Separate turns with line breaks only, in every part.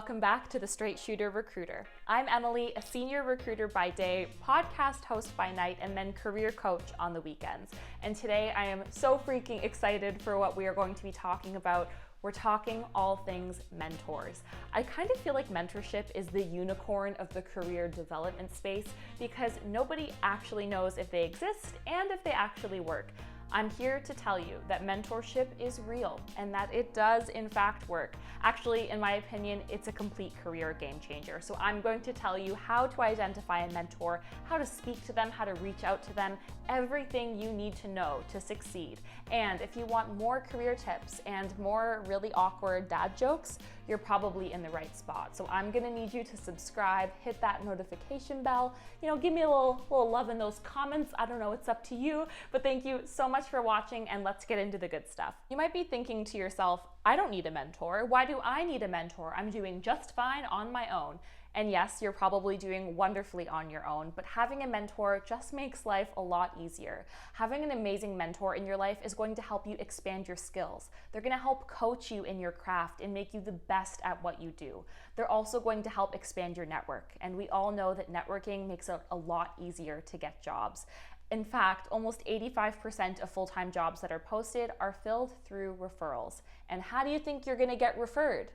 welcome back to the Straight Shooter Recruiter. I'm Emily, a senior recruiter by day, podcast host by night, and then career coach on the weekends. And today I am so freaking excited for what we are going to be talking about. We're talking all things mentors. I kind of feel like mentorship is the unicorn of the career development space because nobody actually knows if they exist and if they actually work. I'm here to tell you that mentorship is real and that it does in fact work. Actually, in my opinion, it's a complete career game changer. So I'm going to tell you how to identify a mentor, how to speak to them, how to reach out to them, everything you need to know to succeed. And if you want more career tips and more really awkward dad jokes, you're probably in the right spot. So I'm gonna need you to subscribe, hit that notification bell, give me a little love in those comments. I don't know, it's up to you, but thank you so much for watching and let's get into the good stuff. You might be thinking to yourself, I don't need a mentor. Why do I need a mentor? I'm doing just fine on my own. And yes, you're probably doing wonderfully on your own, but having a mentor just makes life a lot easier. Having an amazing mentor in your life is going to help you expand your skills. They're going to help coach you in your craft and make you the best at what you do. They're also going to help expand your network. And we all know that networking makes it a lot easier to get jobs. In fact, almost 85% of full-time jobs that are posted are filled through referrals. And how do you think you're going to get referred?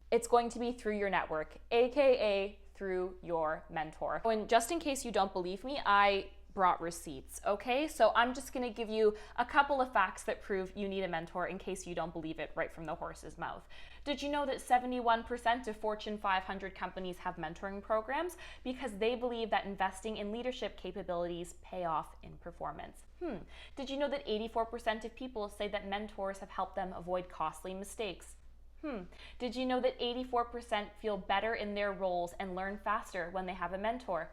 It's going to be through your network, aka through your mentor. And just in case you don't believe me, I brought receipts, okay? So I'm just gonna give you a couple of facts that prove you need a mentor in case you don't believe it right from the horse's mouth. Did you know that 71% of Fortune 500 companies have mentoring programs because they believe that investing in leadership capabilities pay off in performance? Did you know that 84% of people say that mentors have helped them avoid costly mistakes? Did you know that 84% feel better in their roles and learn faster when they have a mentor?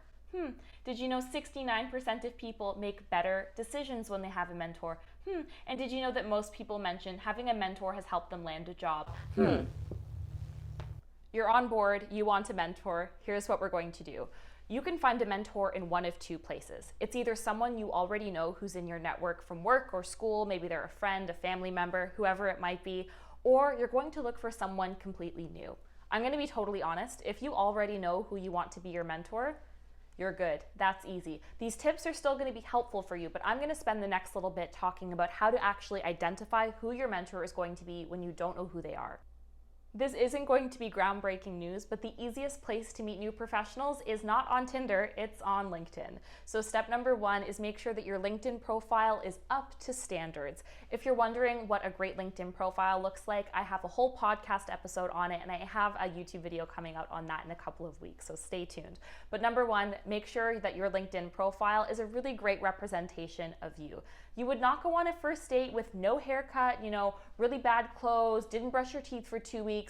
Did you know 69% of people make better decisions when they have a mentor? And did you know that most people mention having a mentor has helped them land a job? You're on board, you want a mentor, here's what we're going to do. You can find a mentor in one of two places. It's either someone you already know who's in your network from work or school, maybe they're a friend, a family member, whoever it might be, or you're going to look for someone completely new. I'm going to be totally honest. If you already know who you want to be your mentor, you're good. That's easy. These tips are still going to be helpful for you, but I'm going to spend the next little bit talking about how to actually identify who your mentor is going to be when you don't know who they are. This isn't going to be groundbreaking news, but the easiest place to meet new professionals is not on Tinder, it's on LinkedIn. So step number one is make sure that your LinkedIn profile is up to standards. If you're wondering what a great LinkedIn profile looks like, I have a whole podcast episode on it and I have a YouTube video coming out on that in a couple of weeks, so stay tuned. But number one, make sure that your LinkedIn profile is a really great representation of you. You would not go on a first date with no haircut, really bad clothes, didn't brush your teeth for 2 weeks.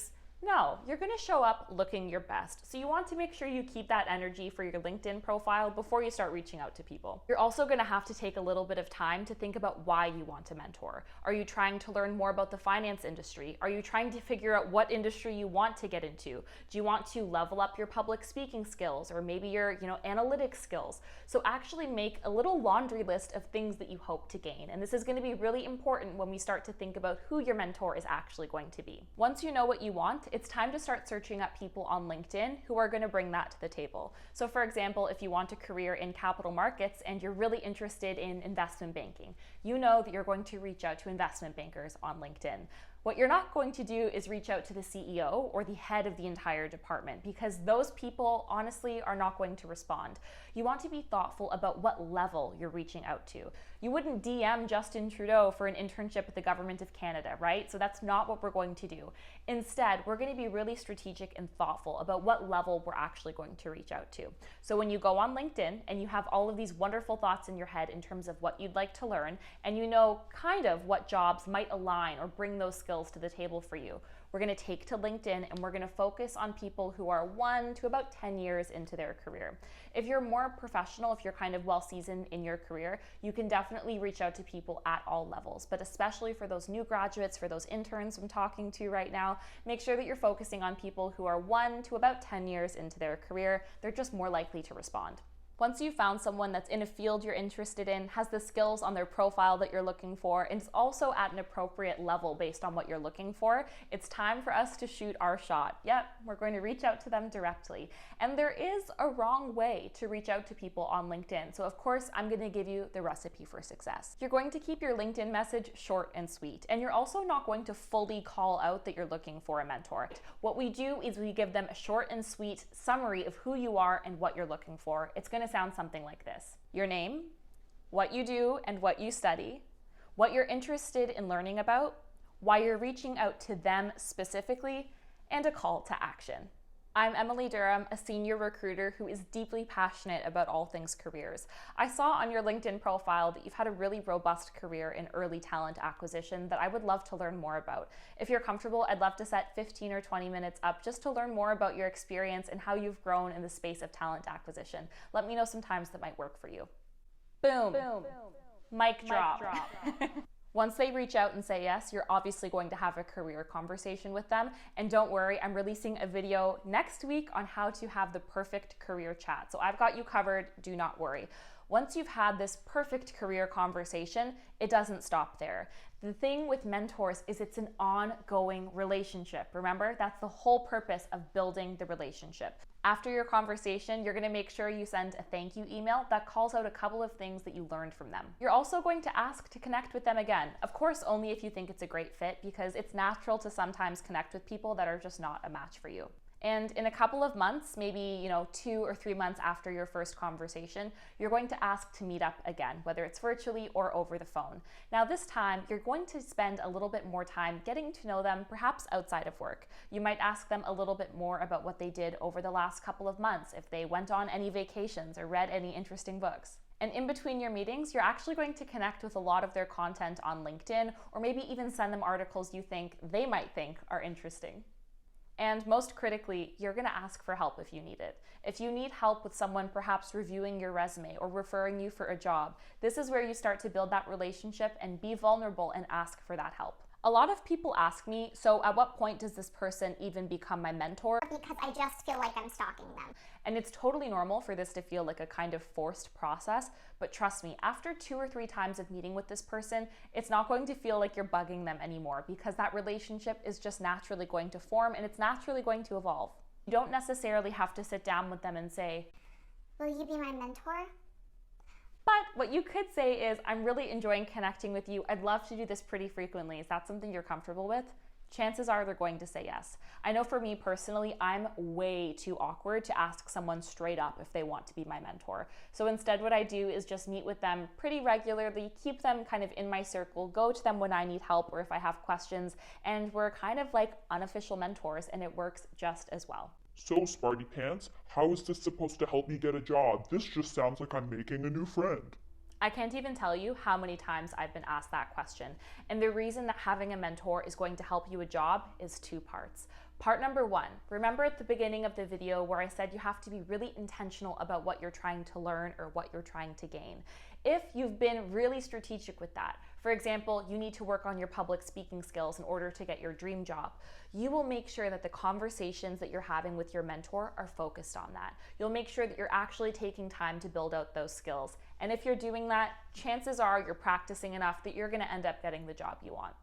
No, you're going to show up looking your best. So you want to make sure you keep that energy for your LinkedIn profile before you start reaching out to people. You're also going to have to take a little bit of time to think about why you want to mentor. Are you trying to learn more about the finance industry? Are you trying to figure out what industry you want to get into? Do you want to level up your public speaking skills or maybe your, analytics skills? So actually make a little laundry list of things that you hope to gain. And this is going to be really important when we start to think about who your mentor is actually going to be. Once you know what you want, it's time to start searching up people on LinkedIn who are going to bring that to the table. So for example, if you want a career in capital markets and you're really interested in investment banking, you know that you're going to reach out to investment bankers on LinkedIn. What you're not going to do is reach out to the CEO or the head of the entire department because those people honestly are not going to respond. You want to be thoughtful about what level you're reaching out to. You wouldn't DM Justin Trudeau for an internship with the government of Canada, right? So that's not what we're going to do. Instead, we're going to be really strategic and thoughtful about what level we're actually going to reach out to. So when you go on LinkedIn and you have all of these wonderful thoughts in your head in terms of what you'd like to learn, and you know kind of what jobs might align or bring those skills to the table for you, we're going to take to LinkedIn and we're going to focus on people who are 1 to about 10 years into their career. If you're more professional, if you're kind of well seasoned in your career, you can definitely reach out to people at all levels, but especially for those new graduates, for those interns I'm talking to right now, make sure that you're focusing on people who are 1 to about 10 years into their career. They're just more likely to respond. Once you've found someone that's in a field you're interested in, has the skills on their profile that you're looking for, and is also at an appropriate level based on what you're looking for, it's time for us to shoot our shot. Yep, we're going to reach out to them directly. And there is a wrong way to reach out to people on LinkedIn. So of course, I'm going to give you the recipe for success. You're going to keep your LinkedIn message short and sweet, and you're also not going to fully call out that you're looking for a mentor. What we do is we give them a short and sweet summary of who you are and what you're looking for. It's going to sound something like this: your name, what you do and what you study, what you're interested in learning about, why you're reaching out to them specifically, and a call to action. I'm Emily Durham, a senior recruiter who is deeply passionate about all things careers. I saw on your LinkedIn profile that you've had a really robust career in early talent acquisition that I would love to learn more about. If you're comfortable, I'd love to set 15 or 20 minutes up just to learn more about your experience and how you've grown in the space of talent acquisition. Let me know some times that might work for you. Boom. Boom. Mic drop. Once they reach out and say yes, you're obviously going to have a career conversation with them. And don't worry, I'm releasing a video next week on how to have the perfect career chat. So I've got you covered, do not worry. Once you've had this perfect career conversation, it doesn't stop there. The thing with mentors is it's an ongoing relationship. Remember, that's the whole purpose of building the relationship. After your conversation, you're going to make sure you send a thank you email that calls out a couple of things that you learned from them. You're also going to ask to connect with them again. Of course, only if you think it's a great fit, because it's natural to sometimes connect with people that are just not a match for you. And in a couple of months, maybe 2 or 3 months after your first conversation, you're going to ask to meet up again, whether it's virtually or over the phone. Now this time, you're going to spend a little bit more time getting to know them, perhaps outside of work. You might ask them a little bit more about what they did over the last couple of months, if they went on any vacations or read any interesting books. And in between your meetings, you're actually going to connect with a lot of their content on LinkedIn, or maybe even send them articles you think they might think are interesting. And most critically, you're going to ask for help if you need it. If you need help with someone perhaps reviewing your resume or referring you for a job, this is where you start to build that relationship and be vulnerable and ask for that help. A lot of people ask me, so at what point does this person even become my mentor?
Because I just feel like I'm stalking them.
And it's totally normal for this to feel like a kind of forced process, but trust me, after 2 or 3 times of meeting with this person, it's not going to feel like you're bugging them anymore, because that relationship is just naturally going to form and it's naturally going to evolve. You don't necessarily have to sit down with them and say,
"Will you be my mentor?"
But what you could say is, "I'm really enjoying connecting with you. I'd love to do this pretty frequently. Is that something you're comfortable with?" Chances are they're going to say yes. I know for me personally, I'm way too awkward to ask someone straight up if they want to be my mentor. So instead what I do is just meet with them pretty regularly, keep them kind of in my circle, go to them when I need help or if I have questions, and we're kind of like unofficial mentors, and it works just as well.
So, Smarty Pants, how is this supposed to help me get a job? This just sounds like I'm making a new friend.
I can't even tell you how many times I've been asked that question. And the reason that having a mentor is going to help you a job is 2 parts. Part number 1, remember at the beginning of the video where I said you have to be really intentional about what you're trying to learn or what you're trying to gain. If you've been really strategic with that, for example, you need to work on your public speaking skills in order to get your dream job, you will make sure that the conversations that you're having with your mentor are focused on that. You'll make sure that you're actually taking time to build out those skills. And if you're doing that, chances are you're practicing enough that you're going to end up getting the job you want.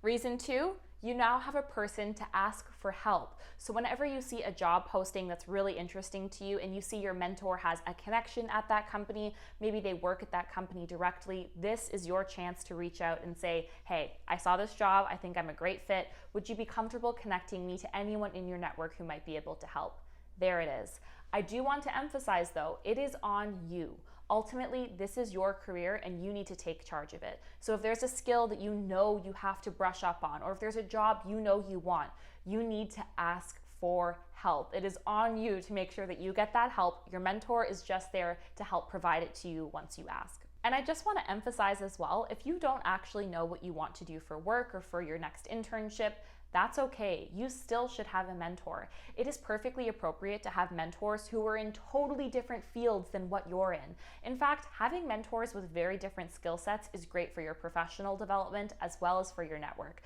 Reason 2, you now have a person to ask for help. So whenever you see a job posting that's really interesting to you and you see your mentor has a connection at that company, maybe they work at that company directly, this is your chance to reach out and say, "Hey, I saw this job, I think I'm a great fit. Would you be comfortable connecting me to anyone in your network who might be able to help?" There it is. I do want to emphasize though, it is on you. Ultimately, this is your career and you need to take charge of it. So if there's a skill that you know you have to brush up on, or if there's a job you know you want, you need to ask for help. It is on you to make sure that you get that help. Your mentor is just there to help provide it to you once you ask. And I just want to emphasize as well, if you don't actually know what you want to do for work or for your next internship, that's okay. You still should have a mentor. It is perfectly appropriate to have mentors who are in totally different fields than what you're in. In fact, having mentors with very different skill sets is great for your professional development as well as for your network.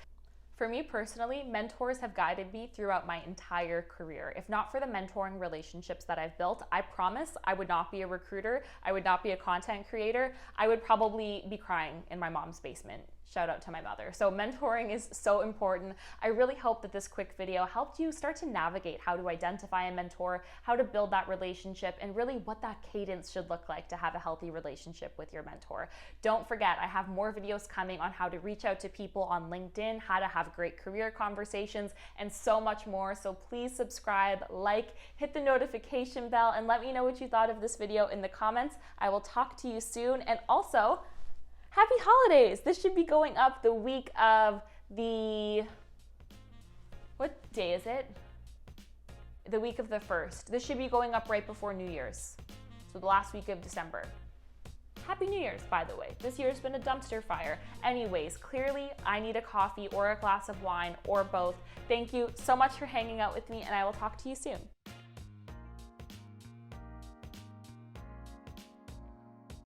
For me personally, mentors have guided me throughout my entire career. If not for the mentoring relationships that I've built, I promise I would not be a recruiter. I would not be a content creator. I would probably be crying in my mom's basement. Shout out to my mother. So mentoring is so important. I really hope that this quick video helped you start to navigate how to identify a mentor, how to build that relationship, and really what that cadence should look like to have a healthy relationship with your mentor. Don't forget, I have more videos coming on how to reach out to people on LinkedIn, how to have great career conversations, and so much more. So please subscribe, like, hit the notification bell, and let me know what you thought of this video in the comments. I will talk to you soon. And also, happy holidays! This should be going up the week of the, what day is it? The week of the 1st. This should be going up right before New Year's. So the last week of December. Happy New Year's, by the way. This year's been a dumpster fire. Anyways, clearly I need a coffee or a glass of wine or both. Thank you so much for hanging out with me, and I will talk to you soon.